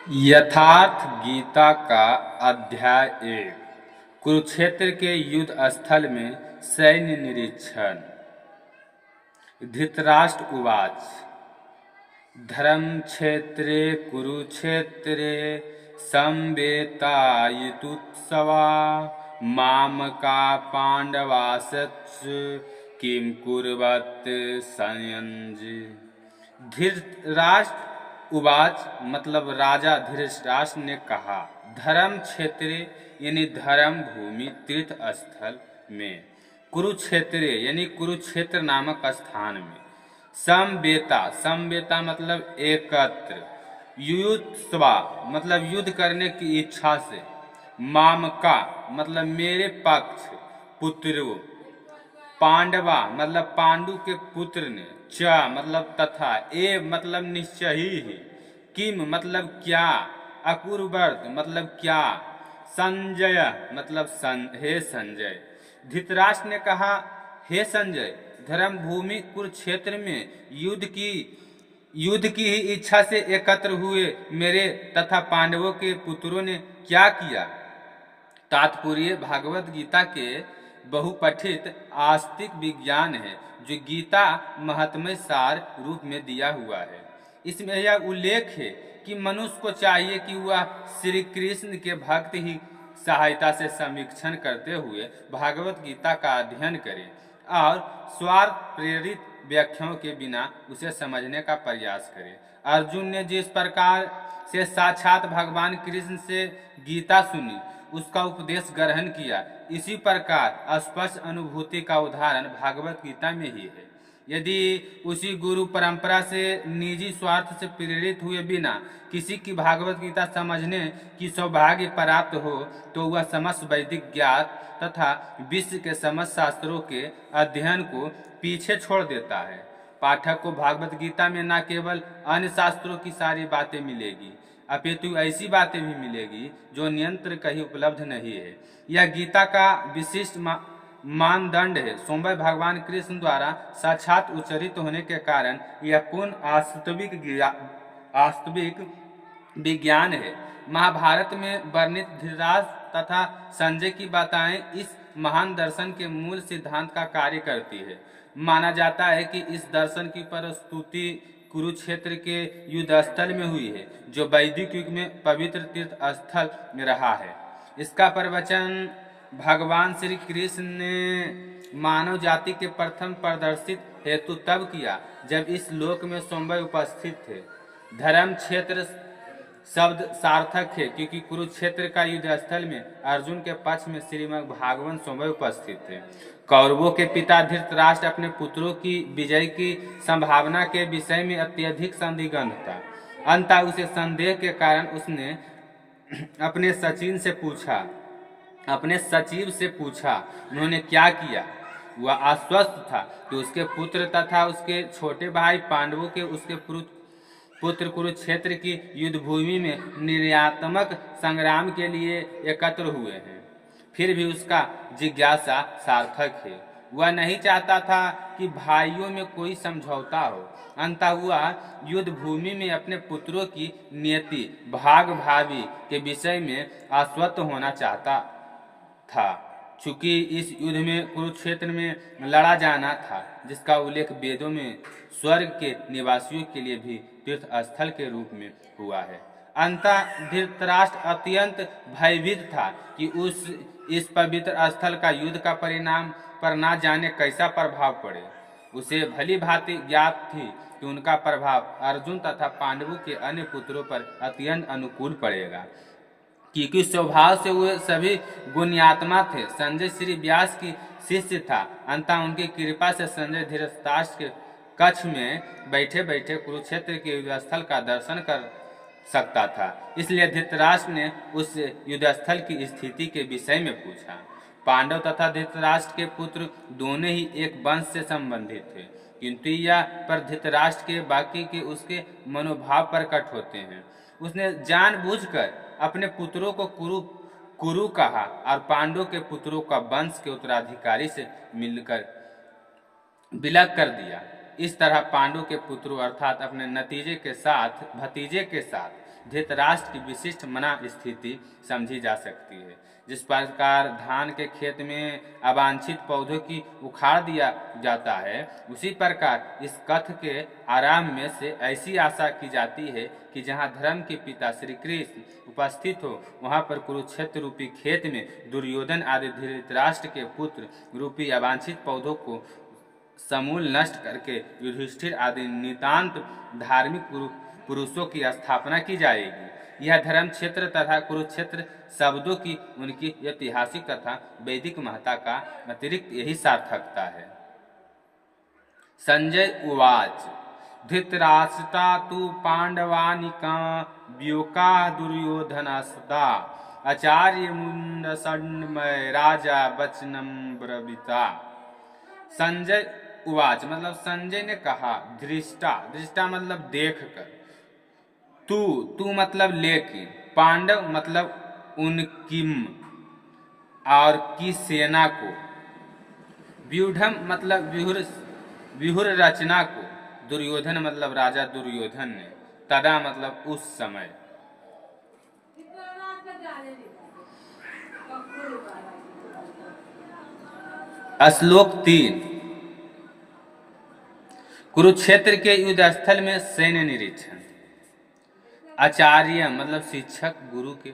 यथार्थ गीता का अध्याय 1। कुरुक्षेत्र के युद्ध स्थल में सैन्य निरीक्षण। धृतराष्ट्र उवाच। धर्मक्षेत्रे कुरुक्षेत्रे समवेतायुत्सवा मामका पांडवाश्च किं कुर्वत संयंज। धृतराष्ट्र उवाच मतलब राजा धृतराष्ट्र ने कहा, धर्म क्षेत्र यानी धर्म भूमि तीर्थ स्थल में, कुरुक्षेत्र यानी कुरुक्षेत्र नामक स्थान में, समवेता मतलब एकत्र, युयुत्सवा मतलब युद्ध करने की इच्छा से, मामका मतलब मेरे पक्ष पुत्रों, पांडवा मतलब पांडु के पुत्र ने, च मतलब तथा, ए मतलब निश्चय ही, किम मतलब क्या, अकुर्वत मतलब क्या, संजय मतलब हे संजय। धृतराष्ट्र ने कहा, हे संजय, धर्म भूमि कुरुक्षेत्र में युद्ध की ही इच्छा से एकत्र हुए मेरे तथा पांडवों के पुत्रों ने क्या किया। तात्पर्य भागवत गीता के बहुपठित आस्तिक विज्ञान है जो गीता महात्म्य सार रूप में दिया हुआ है। इसमें यह उल्लेख है कि मनुष्य को चाहिए कि वह श्री कृष्ण के भक्त ही सहायता से समीक्षण करते हुए भागवत गीता का अध्ययन करे और स्वार्थ प्रेरित व्याख्याओं के बिना उसे समझने का प्रयास करे। अर्जुन ने जिस प्रकार से साक्षात भगवान कृष्ण से गीता सुनी, उसका उपदेश ग्रहण किया, इसी प्रकार स्पष्ट अनुभूति का उदाहरण भागवत गीता में ही है। यदि उसी गुरु परंपरा से निजी स्वार्थ से प्रेरित हुए बिना किसी की भागवत गीता समझने की सौभाग्य प्राप्त हो तो वह समस्त वैदिक ज्ञात तथा विश्व के समस्त शास्त्रों के अध्ययन को पीछे छोड़ देता है। पाठक को भागवत गीता में न केवल अन्य शास्त्रों की सारी बातें मिलेगी, अपितु ऐसी बातें भी मिलेगी जो नियंत्र कहीं उपलब्ध नहीं है। यह गीता का विशिष्ट मानदंड है। स्वयं भगवान कृष्ण द्वारा साक्षात उच्चरित होने के कारण यह पूर्ण वास्तविक विज्ञान है। महाभारत में वर्णित धृतराष्ट्र तथा संजय की बातें इस महान दर्शन के मूल सिद्धांत का कार्य करती है। माना जाता है कि इस दर्शन की प्रस्तुति कुरुक्षेत्र के युद्ध स्थल में हुई है, जो वैदिक युग में पवित्र तीर्थ स्थल रहा है। इसका प्रवचन भगवान श्री कृष्ण ने मानव जाति के प्रथम प्रदर्शित हेतु तब किया जब इस लोक में स्वयं उपस्थित थे। धर्म क्षेत्र शब्द सार्थक है क्योंकि कुरुक्षेत्र का युद्ध स्थल में अर्जुन के पक्ष में श्रीमद् भागवत स्वयं उपस्थित थे। कौरवों के पिता धृतराष्ट्र अपने पुत्रों की विजय की संभावना के विषय में अत्यधिक संदिग्ध था। अंततः उसे संदेह के कारण उसने अपने सचिव से पूछा। उन्होंने क्या किया? वह आश्वस्त था कि उसके पुत्र तथा उसके छोटे भाई पांडवों के उसके पुत्र कुरुक्षेत्र की युद्ध भूमि में निर्णयात्मक संग्राम के लिए एकत्र हुए हैं। फिर भी उसका जिज्ञासा सार्थक है। वह नहीं चाहता था कि भाइयों में कोई समझौता हो। अंततः वह युद्ध भूमि में अपने पुत्रों की नियति भाग भावी के विषय में आश्वस्त होना चाहता था। चूंकि इस युद्ध में कुरुक्षेत्र में लड़ा जाना था, जिसका उल्लेख वेदों में स्वर्ग के निवासियों के लिए भी तीर्थ स्थल के रूप में हुआ है। अंततः धृतराष्ट्र अत्यंत भयभीत था कि इस पवित्र स्थल का युद्ध का परिणाम पर ना जाने कैसा प्रभाव पड़े। उसे भली भांति ज्ञात थी कि उनका प्रभाव अर्जुन तथा पांडवों के अन्य पुत्रों पर अत्यंत अनुकूल पड़ेगा, क्योंकि स्वभाव से वे सभी गुण्यात्मा थे। संजय श्री व्यास की शिष्य था। अंततः उनकी कृपा से संजय धृतराष्ट्र के कक्ष में बैठे बैठे कुरुक्षेत्र के युद्ध स्थल का दर्शन कर सकता था। इसलिए धृतराष्ट्र ने उस युद्ध स्थल की स्थिति के विषय में पूछा। पांडव तथा धृतराष्ट्र के पुत्र दोनों ही एक वंश से संबंधित थे, किंतु यह पर धृतराष्ट्र के बाकी के उसके मनोभाव प्रकट होते हैं। उसने जानबूझकर अपने पुत्रों को कुरु कहा और पांडवों के पुत्रों का वंश के उत्तराधिकारी से मिलकर विलग कर दिया। इस तरह पांडु के पुत्रों अर्थात अपने भतीजे के साथ धृतराष्ट्र की विशिष्ट मना स्थिति समझी जा सकती है। जिस प्रकार धान के खेत में अवांछित पौधों की उखाड़ दिया जाता है, उसी प्रकार इस कथ के आरंभ में से ऐसी आशा की जाती है कि जहाँ धर्म के पिता श्री कृष्ण उपस्थित हो, वहाँ पर कुरुक्षेत्र रूपी खेत में दुर्योधन आदि धृतराष्ट्र के पुत्र रूपी अवांछित पौधों को समूल नष्ट करके युधिष्ठिर आदि नितांत धार्मिक पुरुषों की स्थापना की जाएगी। यह धर्म क्षेत्र तथा कुरुक्षेत्र शब्दों की उनकी ऐतिहासिक तथा वैदिक महत्ता का अतिरिक्त यही सार्थकता है। संजय उवाच धृतराष्ट्रता तु पांडवानिका व्योका दुर्योधनस्ता आचार्य मुंडसंडमय राजा वचनम ब्रवीता। संजय उवाच मतलब संजय ने कहा, दृष्टा मतलब देख कर, तू मतलब लेकिन, पांडव मतलब उनकी और की सेना को, व्यूढ़म मतलब व्यूढ़ रचना को, दुर्योधन मतलब राजा दुर्योधन ने, तदा मतलब उस समय। श्लोक 3। कुरुक्षेत्र के युद्ध स्थल में सैन्य निरीक्षण। आचार्य मतलब शिक्षक गुरु के,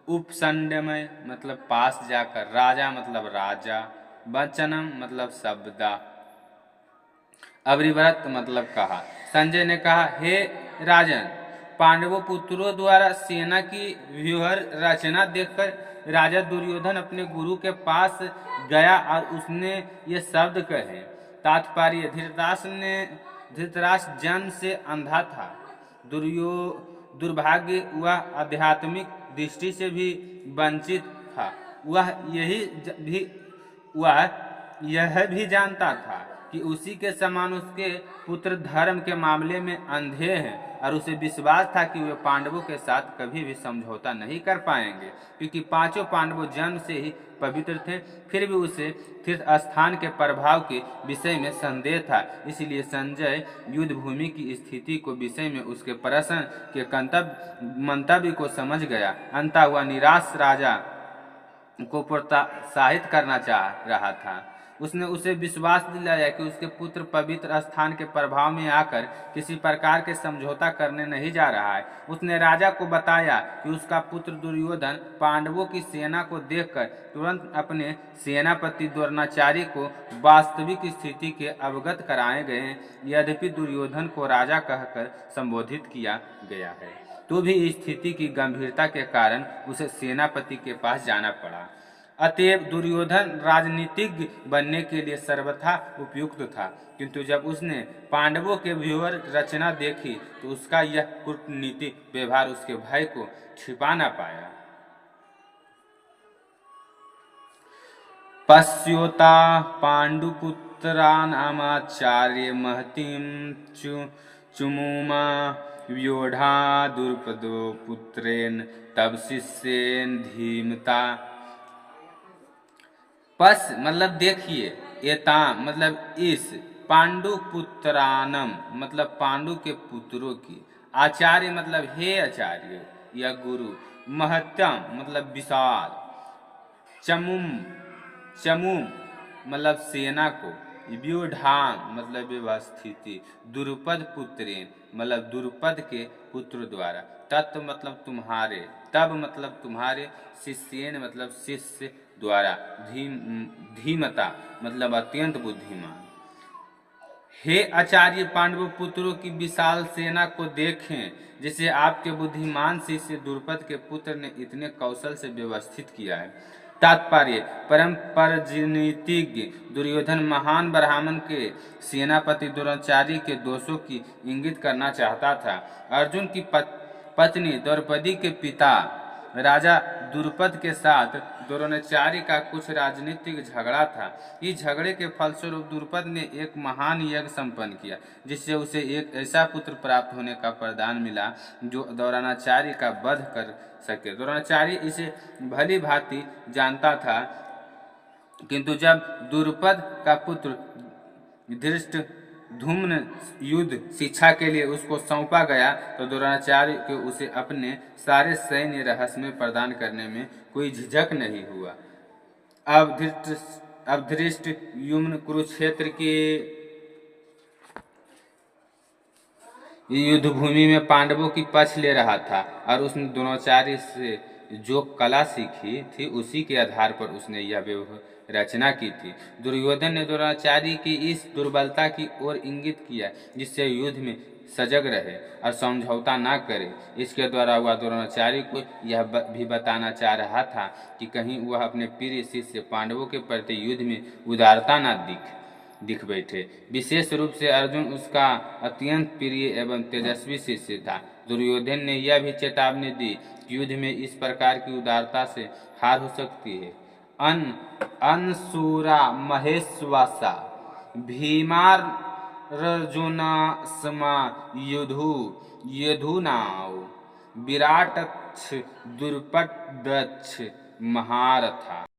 उपसंडमय मतलब पास जाकर, राजा मतलब राजा, वचनम मतलब शब्दा, अवरिव्रत मतलब कहा। संजय ने कहा, हे राजन, पांडवों पुत्रों द्वारा सेना की व्यूह रचना देखकर राजा दुर्योधन अपने गुरु के पास गया और उसने ये शब्द कहे। तात्पर्य, धृतराष्ट्र जन्म से अंधा था। दुर्भाग्य वह आध्यात्मिक दृष्टि से भी वंचित था। वह यह भी जानता था कि उसी के समान उसके पुत्र धर्म के मामले में अंधे हैं, और उसे विश्वास था कि वे पांडवों के साथ कभी भी समझौता नहीं कर पाएंगे, क्योंकि पांचों पांडवों जन्म से ही पवित्र थे। फिर भी उसे तीर्थ स्थान के प्रभाव के विषय में संदेह था। इसलिए संजय युद्ध भूमि की स्थिति को विषय में उसके प्रश्न के मंतव्य को समझ गया। अंततः वह निराश राजा को प्रोत्साहित करना चाह रहा था। उसने उसे विश्वास दिलाया कि उसके पुत्र पवित्र स्थान के प्रभाव में आकर किसी प्रकार के समझौता करने नहीं जा रहा है। उसने राजा को बताया कि उसका पुत्र दुर्योधन पांडवों की सेना को देखकर तुरंत अपने सेनापति द्रोणाचार्य को वास्तविक स्थिति के अवगत कराए गए। यद्यपि दुर्योधन को राजा कहकर संबोधित किया गया है, तो भी स्थिति की गंभीरता के कारण उसे सेनापति के पास जाना पड़ा। अतएव दुर्योधन राजनीतिज्ञ बनने के लिए सर्वथा उपयुक्त था, किंतु जब उसने पांडवों के व्यूह रचना देखी तो उसका यह कूटनीतिक व्यवहार उसके भय को छिपा न पाया। पश्योता पांडुपुत्रानामाचार्य महतीं चुमुमा व्योढ़ा दुर्पदो पुत्रेण तब शिष्येन धीमता। पस मतलब देखिए, एता मतलब इस, पांडुपुत्रानम मतलब पांडु के पुत्रों की, आचार्य मतलब हे आचार्य या गुरु, महत्यम मतलब विशाल, चमुम मतलब सेना को, व्यूढ़ाम मतलब व्यवस्थिति, दुर्पद पुत्रेन मतलब दुर्पद के पुत्र द्वारा, तत्व मतलब तुम्हारे, तब मतलब तुम्हारे, शिष्येन मतलब शिष्य द्वारा, धीमता मतलब अत्यंत बुद्धिमान। हे आचार्य, पांडव पुत्रों की विशाल सेना को देखें, जिसे आपके बुद्धिमान शिष्य द्रुपद के पुत्र ने इतने कौशल से व्यवस्थित किया है। तात्पर्य, परम परजनीतिज्ञ दुर्योधन महान ब्राह्मण के सेनापति द्रोणाचार्य के दोषों की इंगित करना चाहता था। अर्जुन की पत्नी द्रौपदी के पिता राजा द्रुपद के साथ द्रोणाचार्य का कुछ राजनीतिक झगड़ा था। इस झगड़े के फलस्वरूप द्रुपद ने एक महान यज्ञ संपन्न किया, जिससे उसे एक ऐसा पुत्र प्राप्त होने का वरदान मिला जो द्रोणाचार्य का वध कर सके। द्रोणाचार्य इसे भली भांति जानता था, किंतु जब द्रुपद का पुत्र धूम्न युद्ध शिक्षा के लिए उसको सौंपा गया तो द्रोणाचार्य को उसे अपने सारे सैन्य रहस्य प्रदान करने में कोई झिझक नहीं हुआ। अब धृष्टद्युम्न कुरुक्षेत्र के युद्ध भूमि में पांडवों की पक्ष ले रहा था और उसने द्रोणाचार्य से जो कला सीखी थी उसी के आधार पर उसने यह रचना की थी। दुर्योधन ने द्रोणाचार्य की इस दुर्बलता की ओर इंगित किया जिससे युद्ध में सजग रहे और समझौता न करे। इसके द्वारा वह द्रोणाचार्य को यह भी बताना चाह रहा था कि कहीं वह अपने प्रिय शिष्य पांडवों के प्रति युद्ध में उदारता न दिख बैठे। विशेष रूप से अर्जुन उसका अत्यंत प्रिय एवं तेजस्वी शिष्य था। दुर्योधन ने यह भी चेतावनी दी कि युद्ध में इस प्रकार की उदारता से हार हो सकती है। अनसूरा महेश्वासा भीमार्जुना समा यधुनाव विराटच्छ दुर्पदच्छ महारथा।